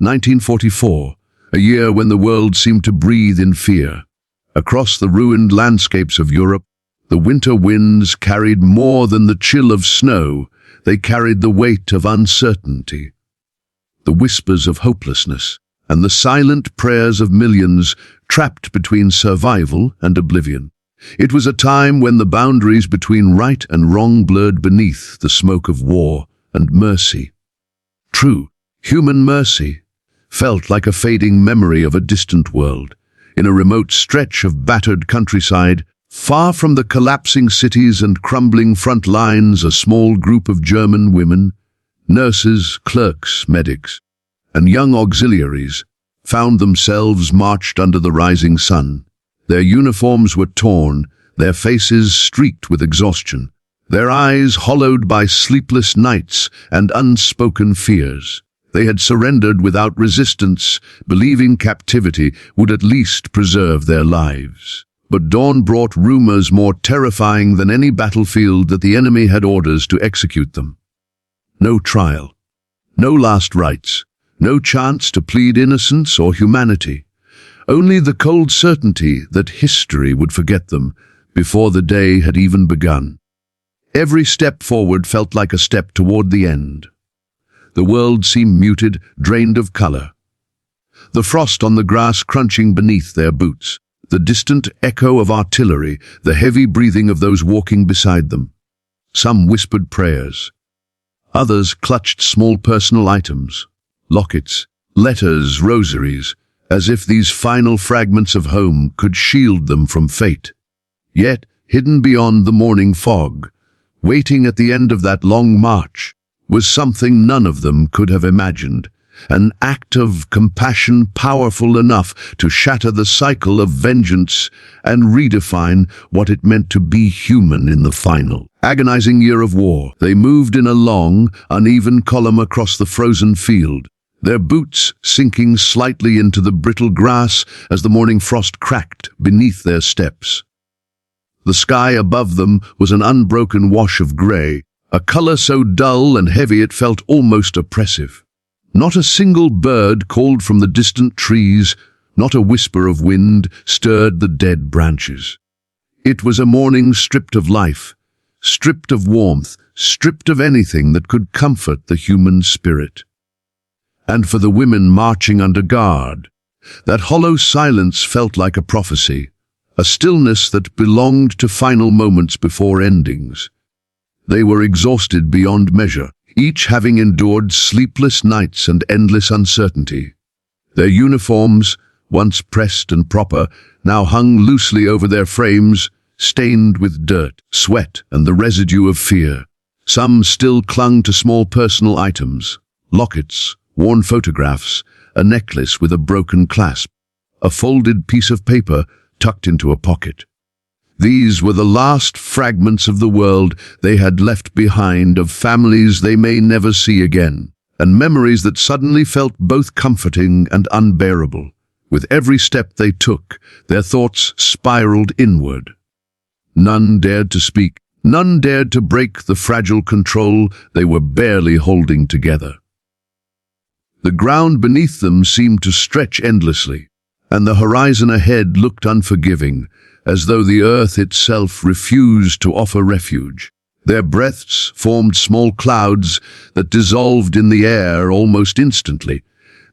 1944, a year when the world seemed to breathe in fear. Across the ruined landscapes of Europe, the winter winds carried more than the chill of snow. They carried the weight of uncertainty, the whispers of hopelessness, and the silent prayers of millions trapped between survival and oblivion. It was a time when the boundaries between right and wrong blurred beneath the smoke of war and mercy. True, human mercy felt like a fading memory of a distant world. In a remote stretch of battered countryside, far from the collapsing cities and crumbling front lines, a small group of German women, nurses, clerks, medics, and young auxiliaries, found themselves marched under the rising sun. Their uniforms were torn, their faces streaked with exhaustion, their eyes hollowed by sleepless nights and unspoken fears. They had surrendered without resistance, believing captivity would at least preserve their lives. But dawn brought rumors more terrifying than any battlefield that the enemy had orders to execute them. No trial, no last rites, no chance to plead innocence or humanity. Only the cold certainty that history would forget them before the day had even begun. Every step forward felt like a step toward the end. The world seemed muted, drained of color. The frost on the grass crunching beneath their boots, the distant echo of artillery, the heavy breathing of those walking beside them. Some whispered prayers. Others clutched small personal items, lockets, letters, rosaries, as if these final fragments of home could shield them from fate. Yet, hidden beyond the morning fog, waiting at the end of that long march, was something none of them could have imagined, an act of compassion powerful enough to shatter the cycle of vengeance and redefine what it meant to be human in the final, agonizing year of war. They moved in a long, uneven column across the frozen field, their boots sinking slightly into the brittle grass as the morning frost cracked beneath their steps. The sky above them was an unbroken wash of gray, a color so dull and heavy it felt almost oppressive. Not a single bird called from the distant trees, not a whisper of wind stirred the dead branches. It was a morning stripped of life, stripped of warmth, stripped of anything that could comfort the human spirit. And for the women marching under guard, that hollow silence felt like a prophecy, a stillness that belonged to final moments before endings. They were exhausted beyond measure, each having endured sleepless nights and endless uncertainty. Their uniforms, once pressed and proper, now hung loosely over their frames, stained with dirt, sweat, and the residue of fear. Some still clung to small personal items, lockets, worn photographs, a necklace with a broken clasp, a folded piece of paper tucked into a pocket. These were the last fragments of the world they had left behind, of families they may never see again, and memories that suddenly felt both comforting and unbearable. With every step they took, their thoughts spiraled inward. None dared to speak, none dared to break the fragile control they were barely holding together. The ground beneath them seemed to stretch endlessly, and the horizon ahead looked unforgiving, as though the earth itself refused to offer refuge. Their breaths formed small clouds that dissolved in the air almost instantly,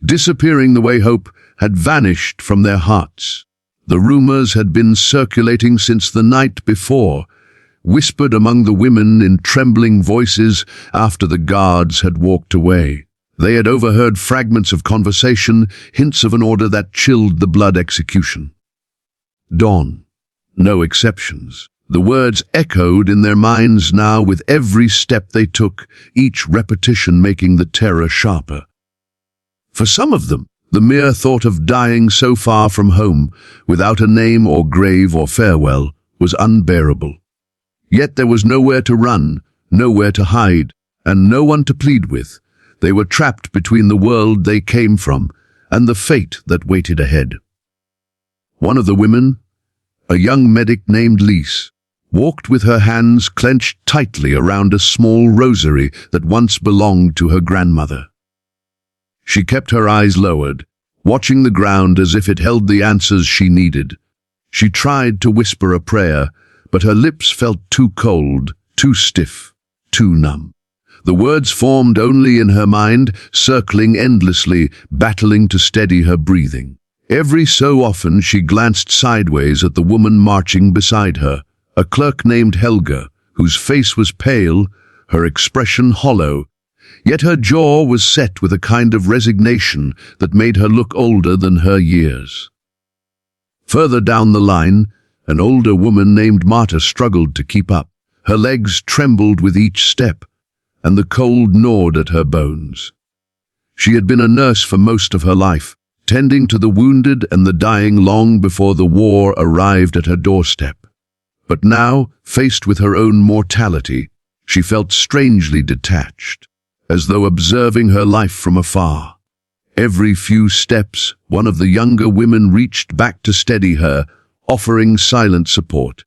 disappearing the way hope had vanished from their hearts. The rumors had been circulating since the night before, whispered among the women in trembling voices after the guards had walked away. They had overheard fragments of conversation, hints of an order that chilled the blood execution. Dawn. No exceptions. The words echoed in their minds now with every step they took, each repetition making the terror sharper. For some of them, the mere thought of dying so far from home, without a name or grave or farewell, was unbearable. Yet there was nowhere to run, nowhere to hide, and no one to plead with. They were trapped between the world they came from and the fate that waited ahead. One of the women, a young medic named Lise, walked with her hands clenched tightly around a small rosary that once belonged to her grandmother. She kept her eyes lowered, watching the ground as if it held the answers she needed. She tried to whisper a prayer, but her lips felt too cold, too stiff, too numb. The words formed only in her mind, circling endlessly, battling to steady her breathing. Every so often she glanced sideways at the woman marching beside her, a clerk named Helga, whose face was pale, her expression hollow, yet her jaw was set with a kind of resignation that made her look older than her years. Further down the line, an older woman named Marta struggled to keep up. Her legs trembled with each step, and the cold gnawed at her bones. She had been a nurse for most of her life, tending to the wounded and the dying long before the war arrived at her doorstep. But now, faced with her own mortality, she felt strangely detached, as though observing her life from afar. Every few steps, one of the younger women reached back to steady her, offering silent support.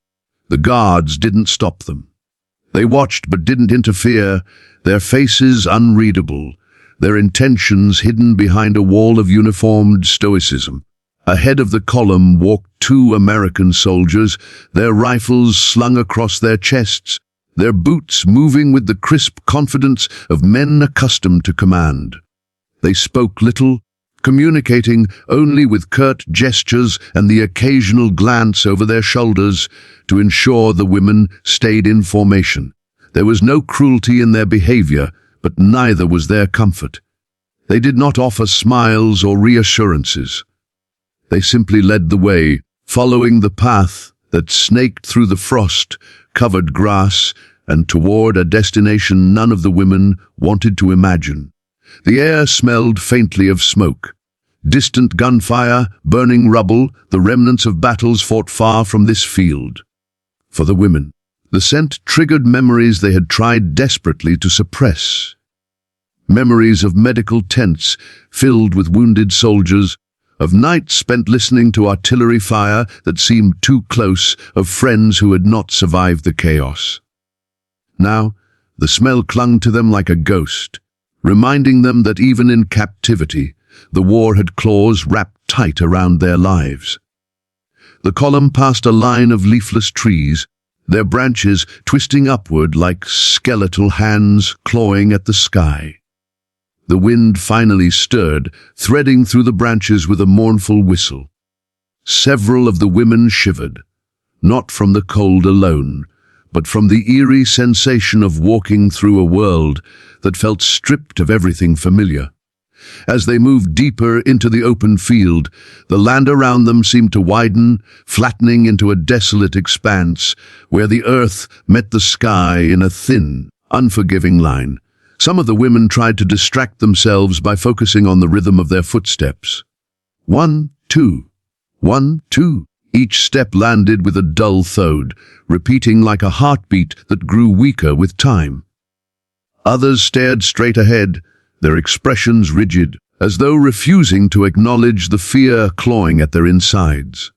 The guards didn't stop them. They watched but didn't interfere, their faces unreadable, their intentions hidden behind a wall of uniformed stoicism. Ahead of the column walked two American soldiers, their rifles slung across their chests, their boots moving with the crisp confidence of men accustomed to command. They spoke little, communicating only with curt gestures and the occasional glance over their shoulders to ensure the women stayed in formation. There was no cruelty in their behavior, but neither was their comfort. They did not offer smiles or reassurances. They simply led the way, following the path that snaked through the frost-covered grass and toward a destination none of the women wanted to imagine. The air smelled faintly of smoke. Distant gunfire, burning rubble, the remnants of battles fought far from this field. For the women, the scent triggered memories they had tried desperately to suppress. Memories of medical tents filled with wounded soldiers, of nights spent listening to artillery fire that seemed too close, of friends who had not survived the chaos. Now, the smell clung to them like a ghost, reminding them that even in captivity, the war had claws wrapped tight around their lives. The column passed a line of leafless trees, their branches twisting upward like skeletal hands clawing at the sky. The wind finally stirred, threading through the branches with a mournful whistle. Several of the women shivered, not from the cold alone, but from the eerie sensation of walking through a world that felt stripped of everything familiar. As they moved deeper into the open field, the land around them seemed to widen, flattening into a desolate expanse where the earth met the sky in a thin, unforgiving line. Some of the women tried to distract themselves by focusing on the rhythm of their footsteps. 1, 2, 1, 2. Each step landed with a dull thud, repeating like a heartbeat that grew weaker with time. Others stared straight ahead, their expressions rigid, as though refusing to acknowledge the fear clawing at their insides.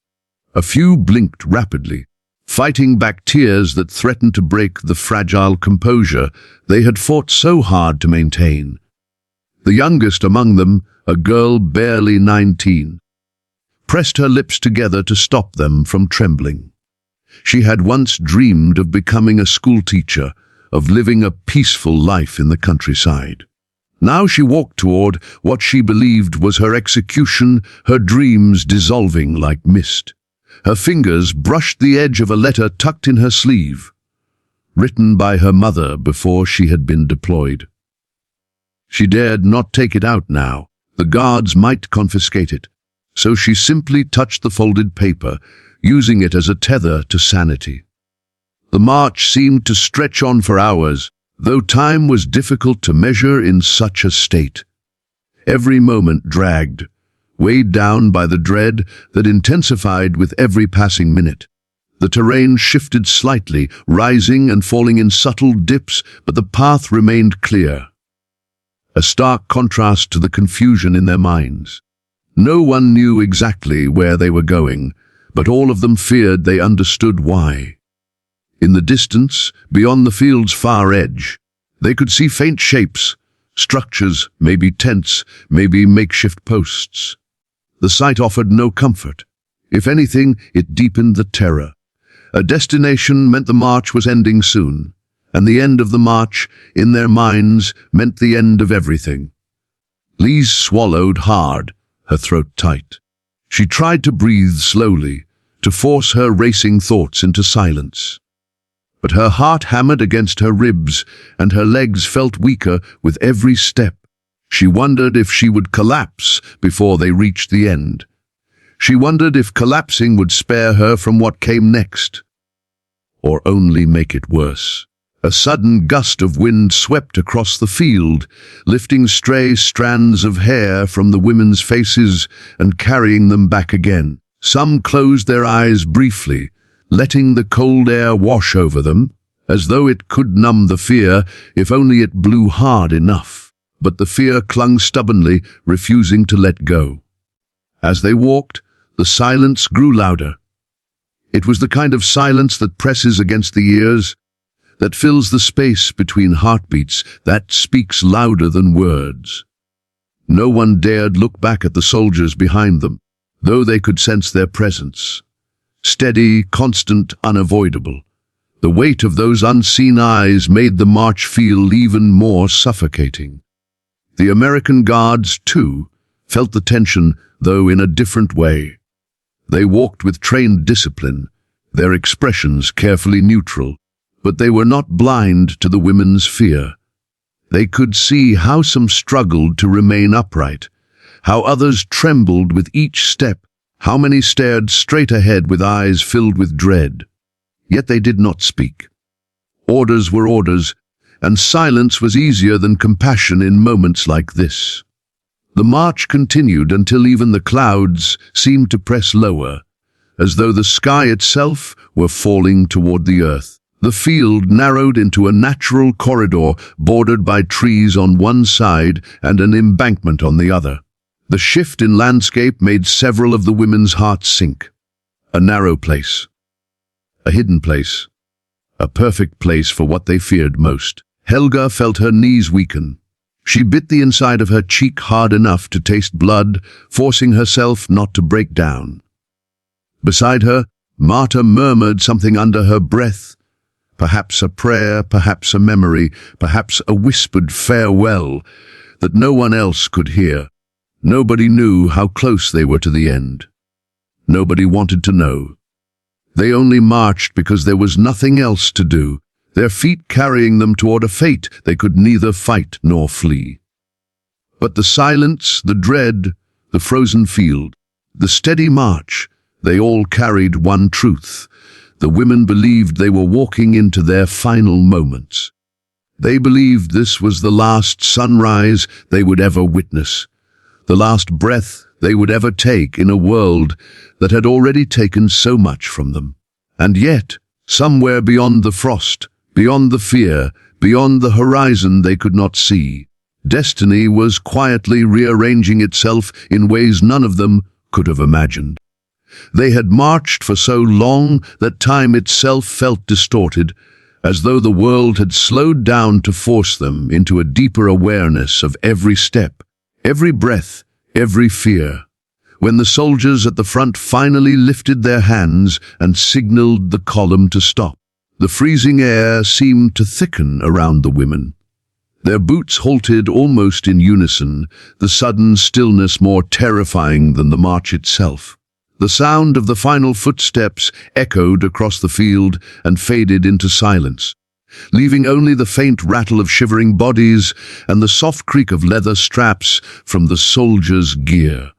A few blinked rapidly, fighting back tears that threatened to break the fragile composure they had fought so hard to maintain. The youngest among them, a girl barely 19, pressed her lips together to stop them from trembling. She had once dreamed of becoming a schoolteacher, of living a peaceful life in the countryside. Now she walked toward what she believed was her execution, her dreams dissolving like mist. Her fingers brushed the edge of a letter tucked in her sleeve, written by her mother before she had been deployed. She dared not take it out now. The guards might confiscate it, so she simply touched the folded paper, using it as a tether to sanity. The march seemed to stretch on for hours, though time was difficult to measure in such a state. Every moment dragged, weighed down by the dread that intensified with every passing minute. The terrain shifted slightly, rising and falling in subtle dips, but the path remained clear. A stark contrast to the confusion in their minds. No one knew exactly where they were going, but all of them feared they understood why. In the distance, beyond the field's far edge, they could see faint shapes, Structures, maybe tents, maybe makeshift posts. The sight offered no comfort. If anything, it deepened the terror. A destination meant the march was ending soon, and the end of the march, in their minds, meant the end of everything. Lise swallowed hard, her throat tight. She tried to breathe slowly, to force her racing thoughts into silence. But her heart hammered against her ribs, and her legs felt weaker with every step. She wondered if she would collapse before they reached the end. She wondered if collapsing would spare her from what came next, or only make it worse. A sudden gust of wind swept across the field, lifting stray strands of hair from the women's faces and carrying them back again. Some closed their eyes briefly, letting the cold air wash over them, as though it could numb the fear if only it blew hard enough. But the fear clung stubbornly, refusing to let go. As they walked, the silence grew louder. It was the kind of silence that presses against the ears, that fills the space between heartbeats, that speaks louder than words. No one dared look back at the soldiers behind them, though they could sense their presence. Steady, constant, unavoidable. The weight of those unseen eyes made the march feel even more suffocating. The American guards, too, felt the tension, though in a different way. They walked with trained discipline, their expressions carefully neutral, but they were not blind to the women's fear. They could see how some struggled to remain upright, how others trembled with each step, how many stared straight ahead with eyes filled with dread. Yet they did not speak. Orders were orders, and silence was easier than compassion in moments like this. The march continued until even the clouds seemed to press lower, as though the sky itself were falling toward the earth. The field narrowed into a natural corridor bordered by trees on one side and an embankment on the other. The shift in landscape made several of the women's hearts sink. A narrow place. A hidden place. A perfect place for what they feared most. Helga felt her knees weaken. She bit the inside of her cheek hard enough to taste blood, forcing herself not to break down. Beside her, Marta murmured something under her breath, perhaps a prayer, perhaps a memory, perhaps a whispered farewell that no one else could hear. Nobody knew how close they were to the end. Nobody wanted to know. They only marched because there was nothing else to do, their feet carrying them toward a fate they could neither fight nor flee. But the silence, the dread, the frozen field, the steady march, they all carried one truth. The women believed they were walking into their final moments. They believed this was the last sunrise they would ever witness, the last breath they would ever take in a world that had already taken so much from them. And yet, somewhere beyond the frost, beyond the fear, beyond the horizon they could not see, destiny was quietly rearranging itself in ways none of them could have imagined. They had marched for so long that time itself felt distorted, as though the world had slowed down to force them into a deeper awareness of every step, every breath, every fear. When the soldiers at the front finally lifted their hands and signaled the column to stop, the freezing air seemed to thicken around the women. Their boots halted almost in unison, the sudden stillness more terrifying than the march itself. The sound of the final footsteps echoed across the field and faded into silence, leaving only the faint rattle of shivering bodies and the soft creak of leather straps from the soldiers' gear.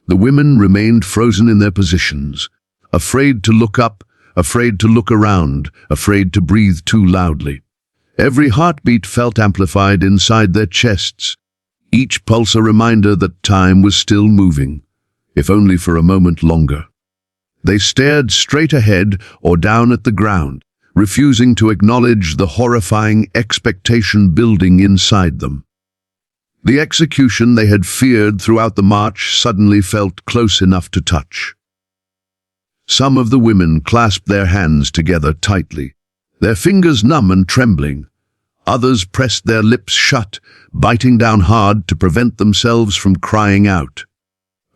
The women remained frozen in their positions, afraid to look up, afraid to look around, afraid to breathe too loudly. Every heartbeat felt amplified inside their chests, each pulse a reminder that time was still moving, if only for a moment longer. They stared straight ahead or down at the ground, refusing to acknowledge the horrifying expectation building inside them. The execution they had feared throughout the march suddenly felt close enough to touch. Some of the women clasped their hands together tightly, their fingers numb and trembling. Others pressed their lips shut, biting down hard to prevent themselves from crying out.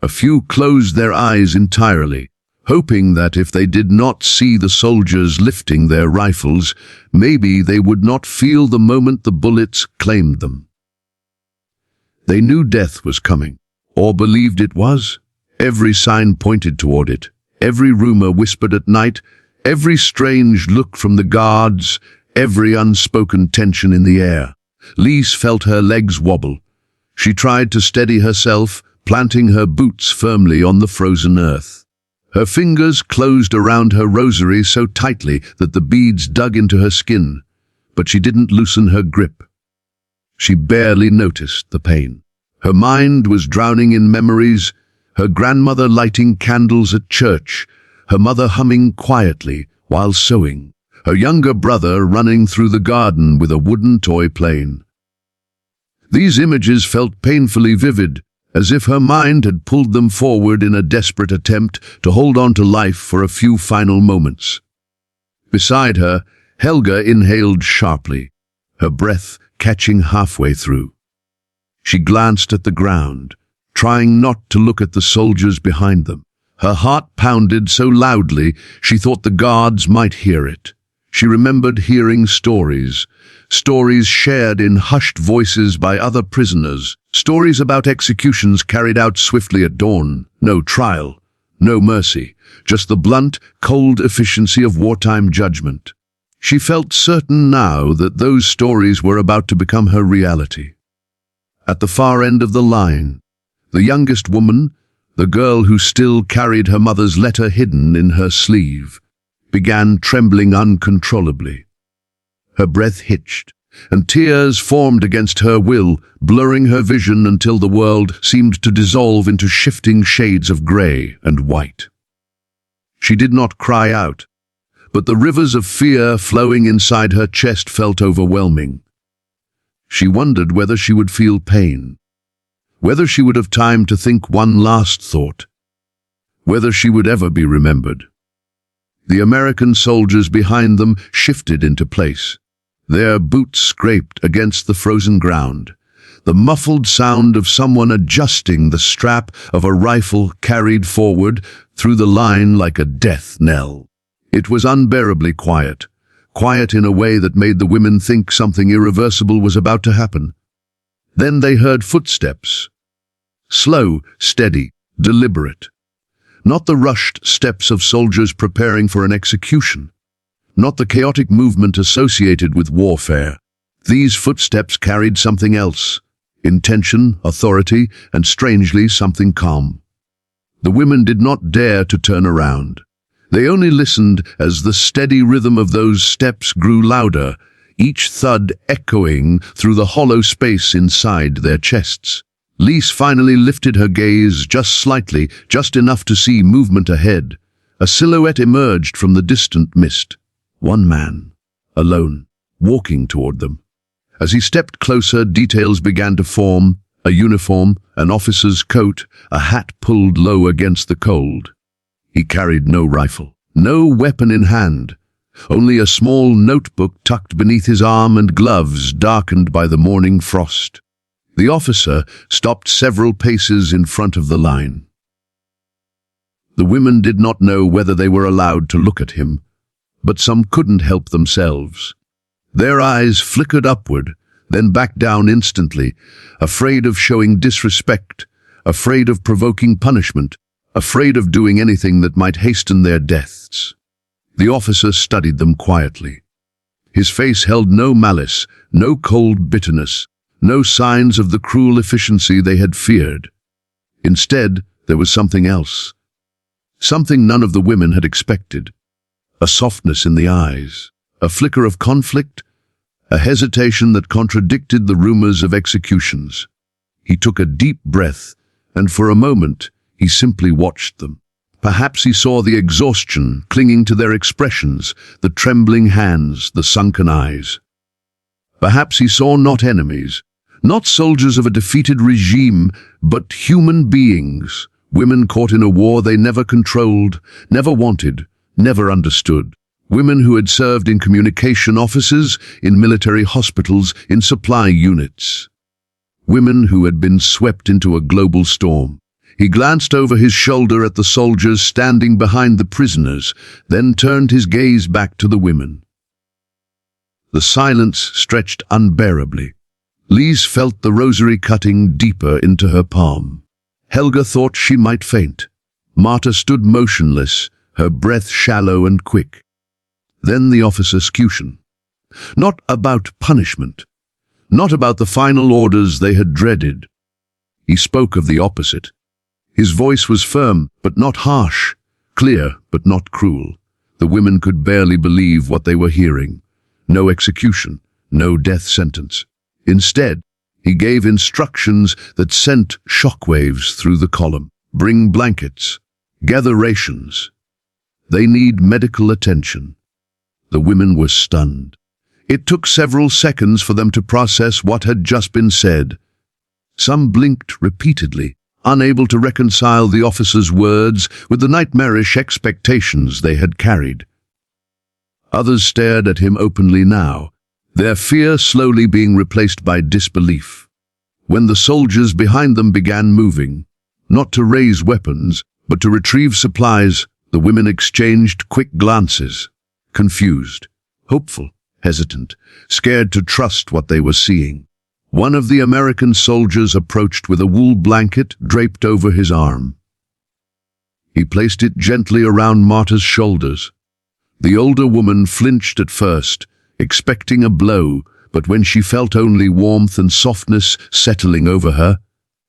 A few closed their eyes entirely, hoping that if they did not see the soldiers lifting their rifles, maybe they would not feel the moment the bullets claimed them. They knew death was coming, or believed it was. Every sign pointed toward it. Every rumor whispered at night. Every strange look from the guards. Every unspoken tension in the air. Lise felt her legs wobble. She tried to steady herself, planting her boots firmly on the frozen earth. Her fingers closed around her rosary so tightly that the beads dug into her skin, but she didn't loosen her grip. She barely noticed the pain. Her mind was drowning in memories, her grandmother lighting candles at church, her mother humming quietly while sewing, her younger brother running through the garden with a wooden toy plane. These images felt painfully vivid, as if her mind had pulled them forward in a desperate attempt to hold on to life for a few final moments. Beside her, Helga inhaled sharply, her breath catching halfway through. She glanced at the ground, trying not to look at the soldiers behind them. Her heart pounded so loudly she thought the guards might hear it. She remembered hearing stories shared in hushed voices by other prisoners, stories about executions carried out swiftly at dawn. No trial, no mercy, just the blunt, cold efficiency of wartime judgment. She felt certain now that those stories were about to become her reality. At the far end of the line, the youngest woman, the girl who still carried her mother's letter hidden in her sleeve, began trembling uncontrollably. Her breath hitched, and tears formed against her will, blurring her vision until the world seemed to dissolve into shifting shades of grey and white. She did not cry out, but the rivers of fear flowing inside her chest felt overwhelming. She wondered whether she would feel pain, whether she would have time to think one last thought, whether she would ever be remembered. The American soldiers behind them shifted into place. Their boots scraped against the frozen ground. The muffled sound of someone adjusting the strap of a rifle carried forward through the line like a death knell. It was unbearably quiet, quiet in a way that made the women think something irreversible was about to happen. Then they heard footsteps. Slow, steady, deliberate. Not the rushed steps of soldiers preparing for an execution. Not the chaotic movement associated with warfare. These footsteps carried something else. Intention, authority, and strangely something calm. The women did not dare to turn around. They only listened as the steady rhythm of those steps grew louder, each thud echoing through the hollow space inside their chests. Lise finally lifted her gaze just slightly, just enough to see movement ahead. A silhouette emerged from the distant mist. One man, alone, walking toward them. As he stepped closer, details began to form: a uniform, an officer's coat, a hat pulled low against the cold. He carried no rifle, no weapon in hand, only a small notebook tucked beneath his arm and gloves darkened by the morning frost. The officer stopped several paces in front of the line. The women did not know whether they were allowed to look at him, but some couldn't help themselves. Their eyes flickered upward, then back down instantly, afraid of showing disrespect, afraid of provoking punishment, afraid of doing anything that might hasten their deaths. The officer studied them quietly. His face held no malice, no cold bitterness, no signs of the cruel efficiency they had feared. Instead, there was something else. Something none of the women had expected. A softness in the eyes, a flicker of conflict, a hesitation that contradicted the rumors of executions. He took a deep breath, and for a moment, he simply watched them. Perhaps he saw the exhaustion clinging to their expressions, the trembling hands, the sunken eyes. Perhaps he saw not enemies, not soldiers of a defeated regime, but human beings, women caught in a war they never controlled, never wanted, never understood. Women who had served in communication offices, in military hospitals, in supply units. Women who had been swept into a global storm. He glanced over his shoulder at the soldiers standing behind the prisoners, then turned his gaze back to the women. The silence stretched unbearably. Lise felt the rosary cutting deeper into her palm. Helga thought she might faint. Marta stood motionless, her breath shallow and quick. Then the officer's execution. Not about punishment. Not about the final orders they had dreaded. He spoke of the opposite. His voice was firm, but not harsh, clear, but not cruel. The women could barely believe what they were hearing. No execution, no death sentence. Instead, he gave instructions that sent shockwaves through the column. Bring blankets. Gather rations. They need medical attention. The women were stunned. It took several seconds for them to process what had just been said. Some blinked repeatedly, unable to reconcile the officer's words with the nightmarish expectations they had carried. Others stared at him openly now, their fear slowly being replaced by disbelief. When the soldiers behind them began moving, not to raise weapons, but to retrieve supplies, the women exchanged quick glances, confused, hopeful, hesitant, scared to trust what they were seeing. One of the American soldiers approached with a wool blanket draped over his arm. He placed it gently around Marta's shoulders. The older woman flinched at first, expecting a blow, but when she felt only warmth and softness settling over her,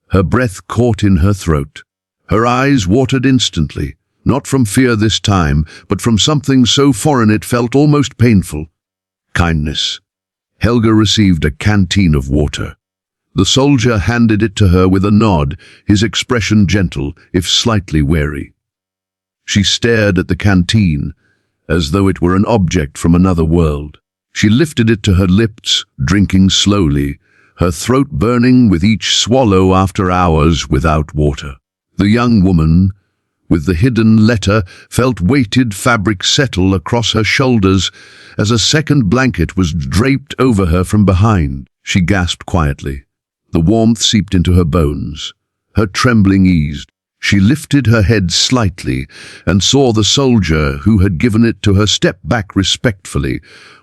her breath caught in her throat. Her eyes watered instantly, not from fear this time, but from something so foreign it felt almost painful. Kindness. Helga received a canteen of water. The soldier handed it to her with a nod, his expression gentle, if slightly wary. She stared at the canteen, as though it were an object from another world. She lifted it to her lips, drinking slowly, her throat burning with each swallow after hours without water. The young woman, with the hidden letter, felt weighted fabric settle across her shoulders as a second blanket was draped over her from behind. She gasped quietly. The warmth seeped into her bones. Her trembling eased. She lifted her head slightly and saw the soldier who had given it to her step back respectfully,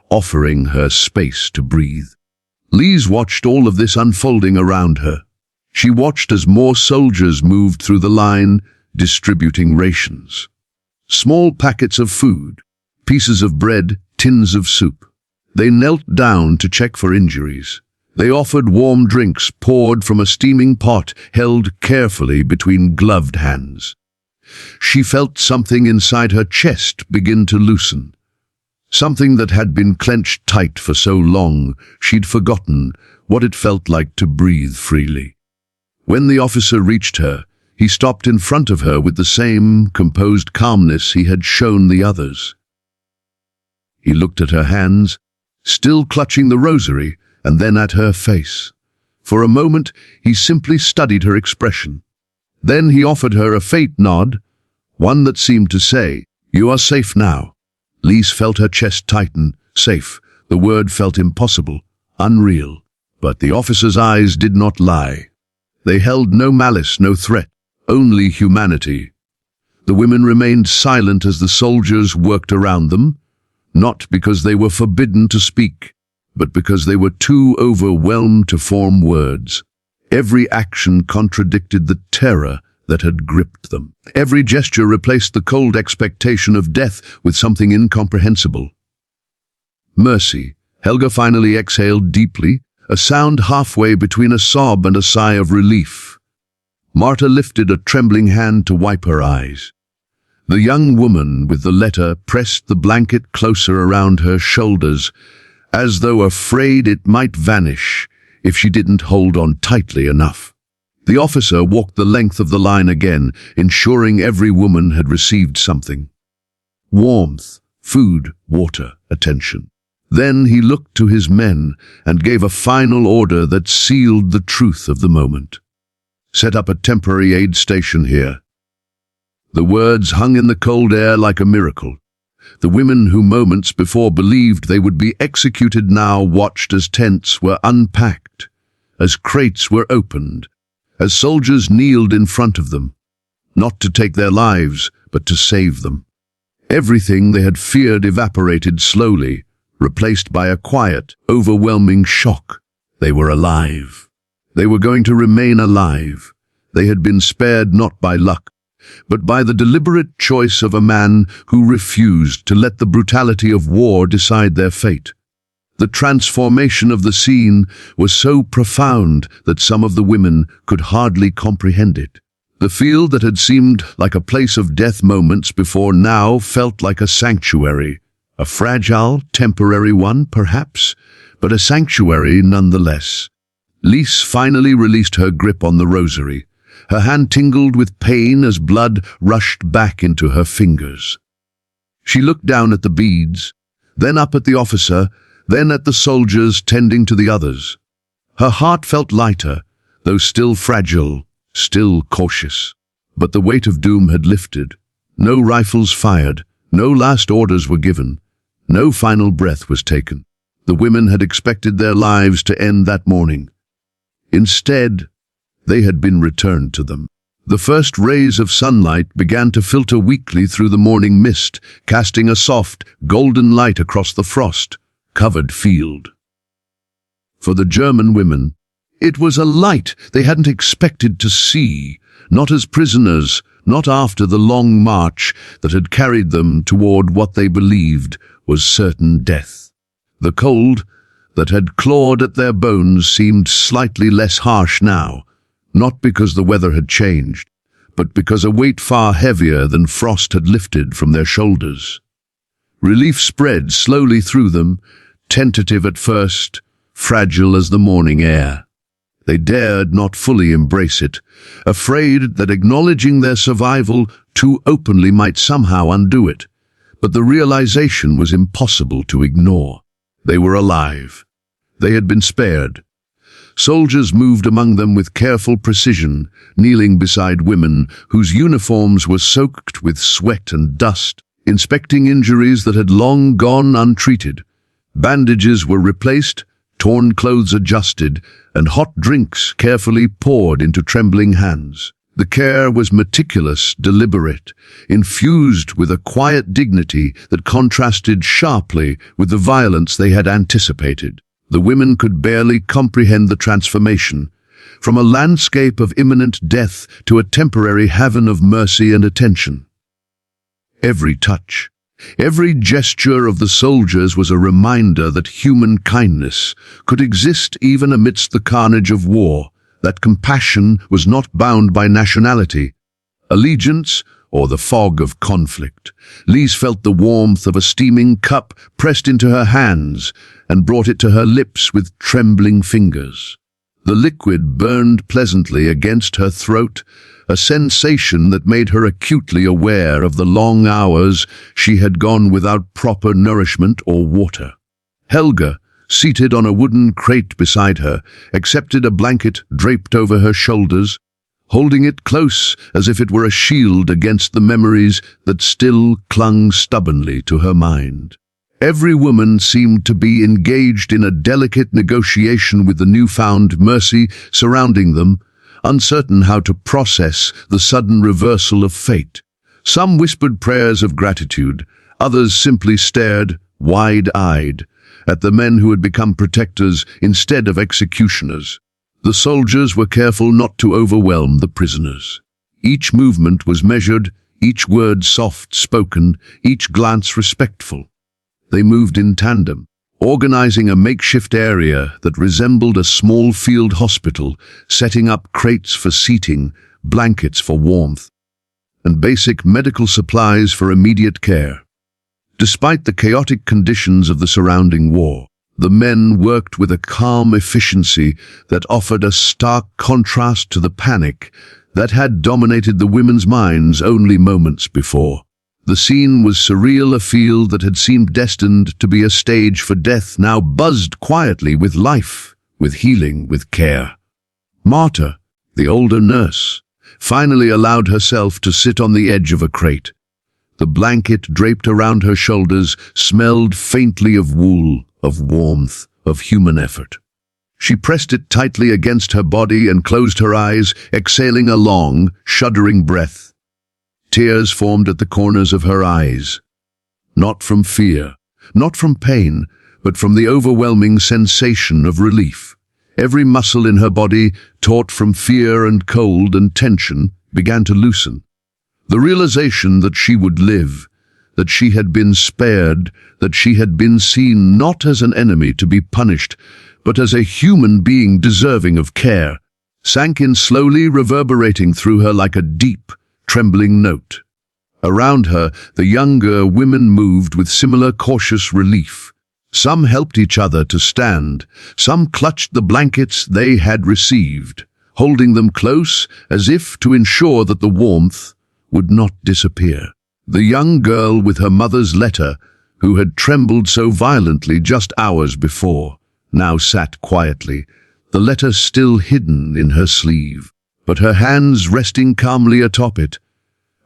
offering her space to breathe. Lise watched all of this unfolding around her. She watched as more soldiers moved through the line, distributing rations. Small packets of food, pieces of bread, tins of soup. They knelt down to check for injuries. They offered warm drinks poured from a steaming pot held carefully between gloved hands. She felt something inside her chest begin to loosen. Something that had been clenched tight for so long, she'd forgotten what it felt like to breathe freely. When the officer reached her, he stopped in front of her with the same composed calmness he had shown the others. He looked at her hands, still clutching the rosary, and then at her face. For a moment, he simply studied her expression. Then he offered her a faint nod, one that seemed to say, "You are safe now." Lise felt her chest tighten. Safe. The word felt impossible, unreal. But the officer's eyes did not lie. They held no malice, no threat, only humanity. The women remained silent as the soldiers worked around them, not because they were forbidden to speak, but because they were too overwhelmed to form words. Every action contradicted the terror that had gripped them. Every gesture replaced the cold expectation of death with something incomprehensible. Mercy. Helga finally exhaled deeply, a sound halfway between a sob and a sigh of relief. Marta lifted a trembling hand to wipe her eyes. The young woman with the letter pressed the blanket closer around her shoulders, as though afraid it might vanish if she didn't hold on tightly enough. The officer walked the length of the line again, ensuring every woman had received something. Warmth, food, water, attention. Then he looked to his men and gave a final order that sealed the truth of the moment. Set up a temporary aid station here. The words hung in the cold air like a miracle. The women who moments before believed they would be executed now watched as tents were unpacked, as crates were opened, as soldiers kneeled in front of them, not to take their lives, but to save them. Everything they had feared evaporated slowly, replaced by a quiet, overwhelming shock. They were alive. They were going to remain alive. They had been spared not by luck, but by the deliberate choice of a man who refused to let the brutality of war decide their fate. The transformation of the scene was so profound that some of the women could hardly comprehend it. The field that had seemed like a place of death moments before now felt like a sanctuary, a fragile, temporary one, perhaps, but a sanctuary nonetheless. Lise finally released her grip on the rosary. Her hand tingled with pain as blood rushed back into her fingers. She looked down at the beads, then up at the officer, then at the soldiers tending to the others. Her heart felt lighter, though still fragile, still cautious. But the weight of doom had lifted. No rifles fired, no last orders were given, no final breath was taken. The women had expected their lives to end that morning. Instead, they had been returned to them. The first rays of sunlight began to filter weakly through the morning mist, casting a soft, golden light across the frost-covered field. For the German women, it was a light they hadn't expected to see, not as prisoners, not after the long march that had carried them toward what they believed was certain death. The cold that had clawed at their bones seemed slightly less harsh now, not because the weather had changed, but because a weight far heavier than frost had lifted from their shoulders. Relief spread slowly through them, tentative at first, fragile as the morning air. They dared not fully embrace it, afraid that acknowledging their survival too openly might somehow undo it. But the realization was impossible to ignore. They were alive. They had been spared. Soldiers moved among them with careful precision, kneeling beside women whose uniforms were soaked with sweat and dust, inspecting injuries that had long gone untreated. Bandages were replaced, torn clothes adjusted, and hot drinks carefully poured into trembling hands. The care was meticulous, deliberate, infused with a quiet dignity that contrasted sharply with the violence they had anticipated. The women could barely comprehend the transformation, from a landscape of imminent death to a temporary haven of mercy and attention. Every touch, every gesture of the soldiers was a reminder that human kindness could exist even amidst the carnage of war, that compassion was not bound by nationality, allegiance, or the fog of conflict. Lise felt the warmth of a steaming cup pressed into her hands and brought it to her lips with trembling fingers. The liquid burned pleasantly against her throat, a sensation that made her acutely aware of the long hours she had gone without proper nourishment or water. Helga, seated on a wooden crate beside her, accepted a blanket draped over her shoulders, holding it close as if it were a shield against the memories that still clung stubbornly to her mind. Every woman seemed to be engaged in a delicate negotiation with the newfound mercy surrounding them, uncertain how to process the sudden reversal of fate. Some whispered prayers of gratitude, others simply stared, wide-eyed, at the men who had become protectors instead of executioners. The soldiers were careful not to overwhelm the prisoners. Each movement was measured, each word soft-spoken, each glance respectful. They moved in tandem, organizing a makeshift area that resembled a small field hospital, setting up crates for seating, blankets for warmth, and basic medical supplies for immediate care. Despite the chaotic conditions of the surrounding war, the men worked with a calm efficiency that offered a stark contrast to the panic that had dominated the women's minds only moments before. The scene was surreal. A field that had seemed destined to be a stage for death now buzzed quietly with life, with healing, with care. Marta, the older nurse, finally allowed herself to sit on the edge of a crate. The blanket draped around her shoulders smelled faintly of wool, of warmth, of human effort. She pressed it tightly against her body and closed her eyes, exhaling a long, shuddering breath. Tears formed at the corners of her eyes. Not from fear, not from pain, but from the overwhelming sensation of relief. Every muscle in her body, taut from fear and cold and tension, began to loosen. The realization that she would live, that she had been spared, that she had been seen not as an enemy to be punished, but as a human being deserving of care, sank in slowly, reverberating through her like a deep, trembling note. Around her, the younger women moved with similar cautious relief. Some helped each other to stand, some clutched the blankets they had received, holding them close as if to ensure that the warmth would not disappear. The young girl with her mother's letter, who had trembled so violently just hours before, now sat quietly, the letter still hidden in her sleeve, but her hands resting calmly atop it.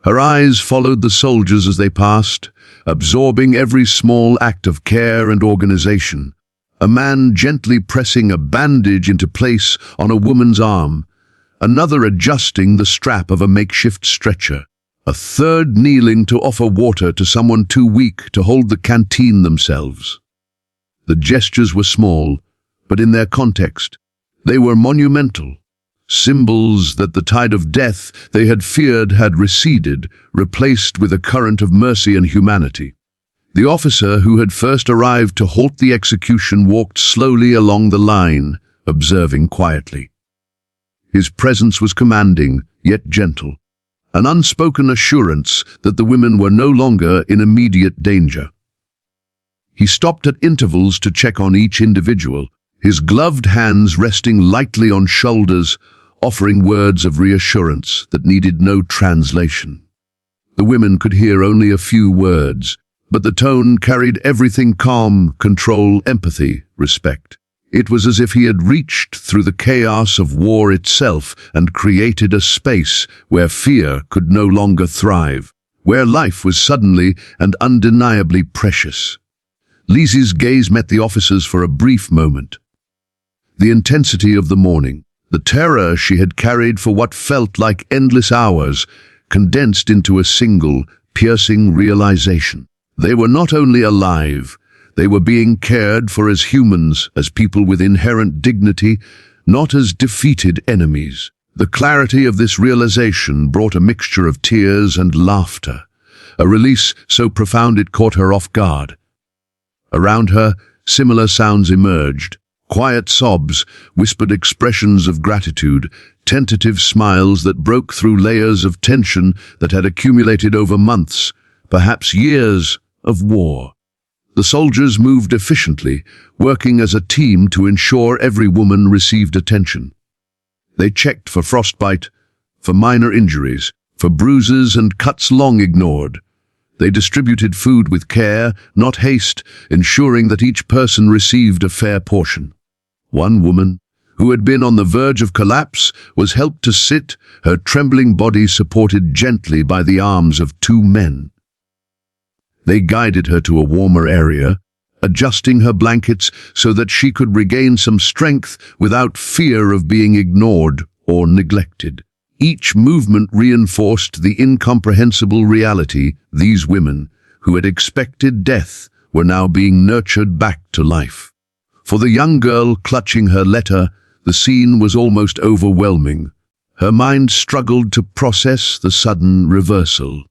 Her eyes followed the soldiers as they passed, absorbing every small act of care and organization. A man gently pressing a bandage into place on a woman's arm, another adjusting the strap of a makeshift stretcher, a third kneeling to offer water to someone too weak to hold the canteen themselves. The gestures were small, but in their context, they were monumental. Symbols that the tide of death they had feared had receded, replaced with a current of mercy and humanity. The officer who had first arrived to halt the execution walked slowly along the line, observing quietly. His presence was commanding, yet gentle, an unspoken assurance that the women were no longer in immediate danger. He stopped at intervals to check on each individual, his gloved hands resting lightly on shoulders, offering words of reassurance that needed no translation. The women could hear only a few words, but the tone carried everything: calm, control, empathy, respect. It was as if he had reached through the chaos of war itself and created a space where fear could no longer thrive, where life was suddenly and undeniably precious. Lizzie's gaze met the officer's for a brief moment. The intensity of the morning, the terror she had carried for what felt like endless hours, condensed into a single, piercing realization. They were not only alive, they were being cared for as humans, as people with inherent dignity, not as defeated enemies. The clarity of this realization brought a mixture of tears and laughter, a release so profound it caught her off guard. Around her, similar sounds emerged. Quiet sobs, whispered expressions of gratitude, tentative smiles that broke through layers of tension that had accumulated over months, perhaps years, of war. The soldiers moved efficiently, working as a team to ensure every woman received attention. They checked for frostbite, for minor injuries, for bruises and cuts long ignored. They distributed food with care, not haste, ensuring that each person received a fair portion. One woman, who had been on the verge of collapse, was helped to sit, her trembling body supported gently by the arms of two men. They guided her to a warmer area, adjusting her blankets so that she could regain some strength without fear of being ignored or neglected. Each movement reinforced the incomprehensible reality these women, who had expected death, were now being nurtured back to life. For the young girl clutching her letter, the scene was almost overwhelming. Her mind struggled to process the sudden reversal.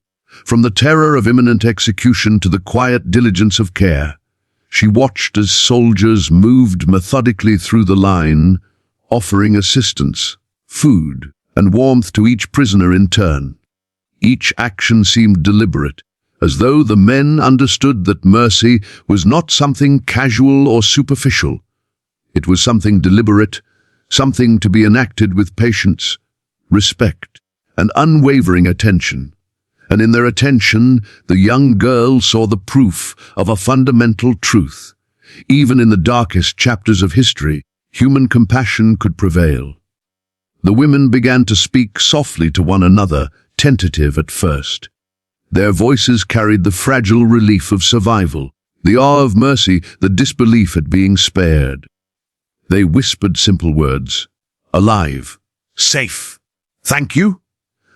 From the terror of imminent execution to the quiet diligence of care, she watched as soldiers moved methodically through the line, offering assistance, food, and warmth to each prisoner in turn. Each action seemed deliberate, as though the men understood that mercy was not something casual or superficial. It was something deliberate, something to be enacted with patience, respect, and unwavering attention. And in their attention, the young girl saw the proof of a fundamental truth. Even in the darkest chapters of history, human compassion could prevail. The women began to speak softly to one another, tentative at first. Their voices carried the fragile relief of survival, the awe of mercy, the disbelief at being spared. They whispered simple words: alive, safe, thank you,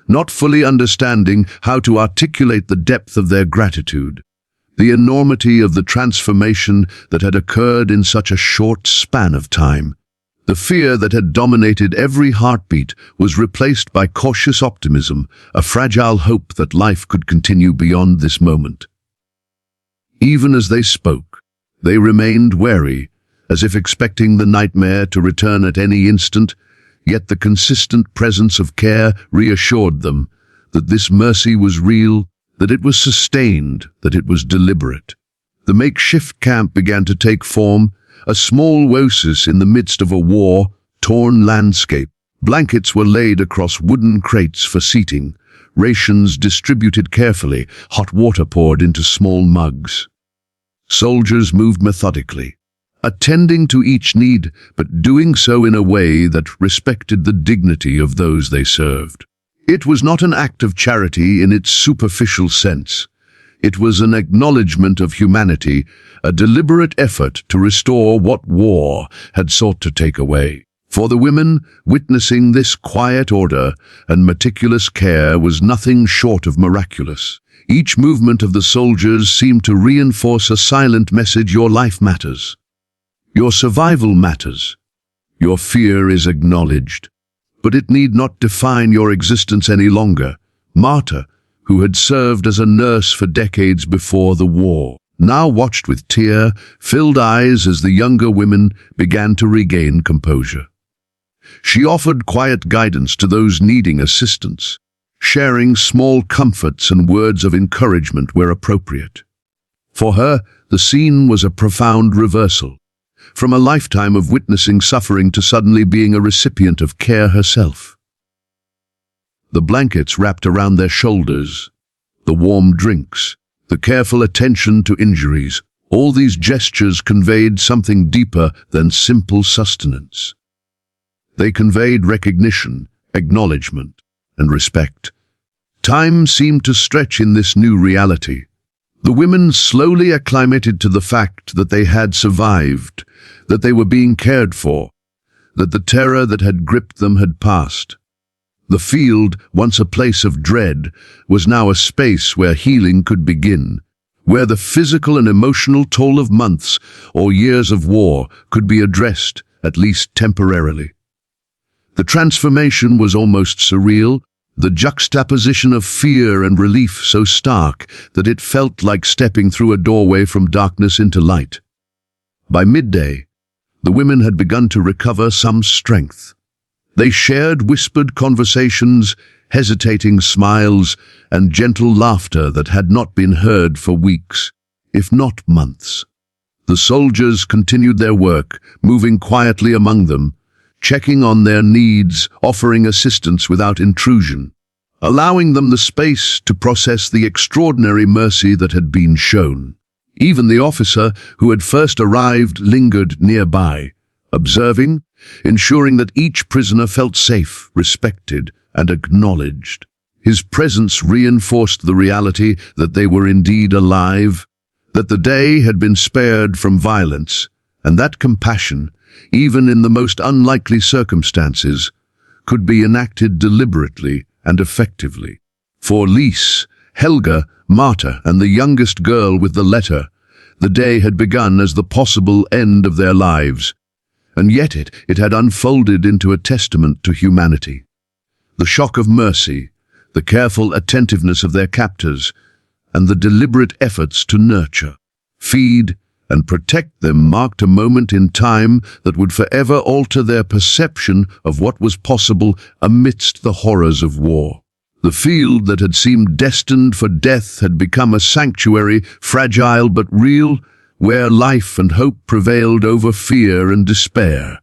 not fully understanding how to articulate the depth of their gratitude, the enormity of the transformation that had occurred in such a short span of time. The fear that had dominated every heartbeat was replaced by cautious optimism, a fragile hope that life could continue beyond this moment. Even as they spoke, they remained wary, as if expecting the nightmare to return at any instant, yet the consistent presence of care reassured them that this mercy was real, that it was sustained, that it was deliberate. The makeshift camp began to take form, a small oasis in the midst of a war-torn landscape. Blankets were laid across wooden crates for seating, rations distributed carefully, hot water poured into small mugs. Soldiers moved methodically, attending to each need, but doing so in a way that respected the dignity of those they served. It was not an act of charity in its superficial sense. It was an acknowledgement of humanity, a deliberate effort to restore what war had sought to take away. For the women, witnessing this quiet order and meticulous care was nothing short of miraculous. Each movement of the soldiers seemed to reinforce a silent message: your life matters. Your survival matters. Your fear is acknowledged. But it need not define your existence any longer. Marta, who had served as a nurse for decades before the war, now watched with tear-filled eyes as the younger women began to regain composure. She offered quiet guidance to those needing assistance, sharing small comforts and words of encouragement where appropriate. For her, the scene was a profound reversal, from a lifetime of witnessing suffering to suddenly being a recipient of care herself. The blankets wrapped around their shoulders, the warm drinks, the careful attention to injuries, all these gestures conveyed something deeper than simple sustenance. They conveyed recognition, acknowledgement, and respect. Time seemed to stretch in this new reality. The women slowly acclimated to the fact that they had survived, that they were being cared for, that the terror that had gripped them had passed. The field, once a place of dread, was now a space where healing could begin, where the physical and emotional toll of months or years of war could be addressed, at least temporarily. The transformation was almost surreal, the juxtaposition of fear and relief so stark that it felt like stepping through a doorway from darkness into light. By midday, the women had begun to recover some strength. They shared whispered conversations, hesitating smiles, and gentle laughter that had not been heard for weeks, if not months. The soldiers continued their work, moving quietly among them, checking on their needs, offering assistance without intrusion, allowing them the space to process the extraordinary mercy that had been shown. Even the officer who had first arrived lingered nearby, observing, ensuring that each prisoner felt safe, respected, and acknowledged. His presence reinforced the reality that they were indeed alive, that the day had been spared from violence, and that compassion, even in the most unlikely circumstances, could be enacted deliberately and effectively. For Lise, Helga, Marta, and the youngest girl with the letter, the day had begun as the possible end of their lives, and yet it had unfolded into a testament to humanity. The shock of mercy, the careful attentiveness of their captors, and the deliberate efforts to nurture, feed, and protect them marked a moment in time that would forever alter their perception of what was possible amidst the horrors of war. The field that had seemed destined for death had become a sanctuary, fragile but real, where life and hope prevailed over fear and despair.